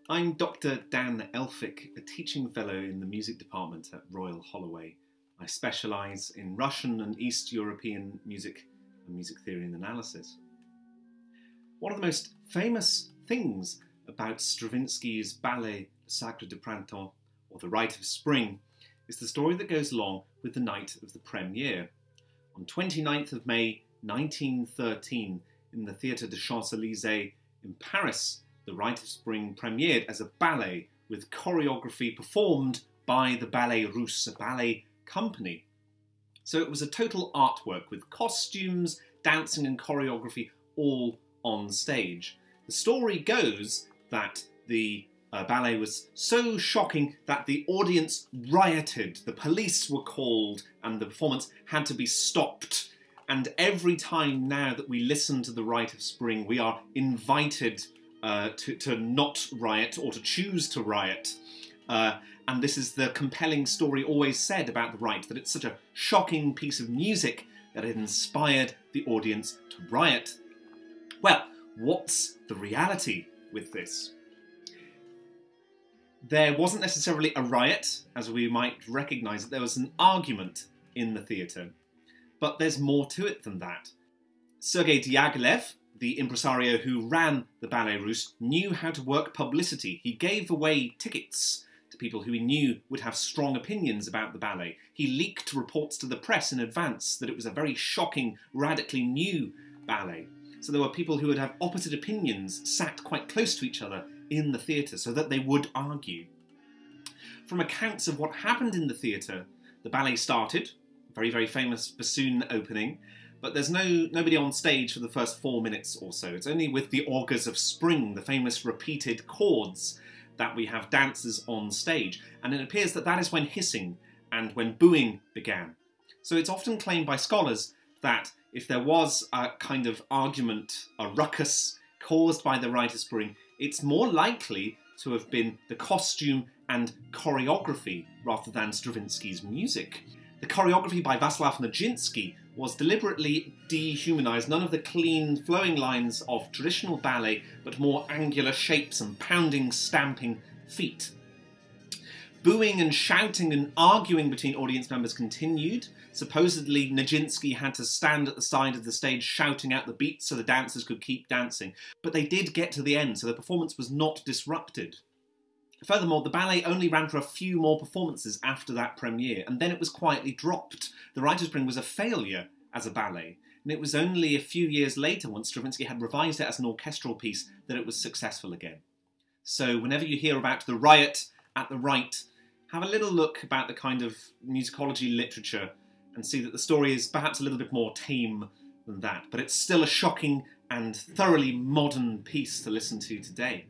I'm Dr. Dan Elphick, a teaching fellow in the music department at Royal Holloway. I specialise in Russian and East European music and music theory and analysis. One of the most famous things about Stravinsky's ballet Sacre de Printemps, or the Rite of Spring, is the story that goes along with the night of the premiere. On 29th of May 1913, in the Théâtre des Champs-Élysées in Paris, the Rite of Spring premiered as a ballet with choreography performed by the Ballet Russe, a ballet company. So it was a total artwork with costumes, dancing and choreography all on stage. The story goes that the ballet was so shocking that the audience rioted, the police were called and the performance had to be stopped. And every time now that we listen to the Rite of Spring, we are invited to not riot or to choose to riot. And this is the compelling story always said about the Rite, that it's such a shocking piece of music that it inspired the audience to riot. Well, what's the reality with this? There wasn't necessarily a riot, as we might recognise it. There was an argument in the theatre. But there's more to it than that. Sergei Diaghilev, the impresario who ran the Ballet Russe, knew how to work publicity. He gave away tickets to people who he knew would have strong opinions about the ballet. He leaked reports to the press in advance that it was a very shocking, radically new ballet. So there were people who would have opposite opinions sat quite close to each other in the theatre so that they would argue. From accounts of what happened in the theatre, the ballet started, very, very famous bassoon opening, but there's nobody on stage for the first 4 minutes or so. It's only with the augurs of spring, the famous repeated chords, that we have dancers on stage. And it appears that that is when hissing and when booing began. So it's often claimed by scholars that if there was a kind of argument, a ruckus caused by the Rite of Spring, it's more likely to have been the costume and choreography rather than Stravinsky's music. The choreography by Václav Nijinsky was deliberately dehumanised, none of the clean flowing lines of traditional ballet, but more angular shapes and pounding, stamping feet. Booing and shouting and arguing between audience members continued. Supposedly Nijinsky had to stand at the side of the stage shouting out the beats so the dancers could keep dancing. But they did get to the end, so the performance was not disrupted. Furthermore, the ballet only ran for a few more performances after that premiere, and then it was quietly dropped. The Rite of Spring was a failure as a ballet, and it was only a few years later, once Stravinsky had revised it as an orchestral piece, that it was successful again. So whenever you hear about the riot at the Rite, have a little look about the kind of musicology literature and see that the story is perhaps a little bit more tame than that, but it's still a shocking and thoroughly modern piece to listen to today.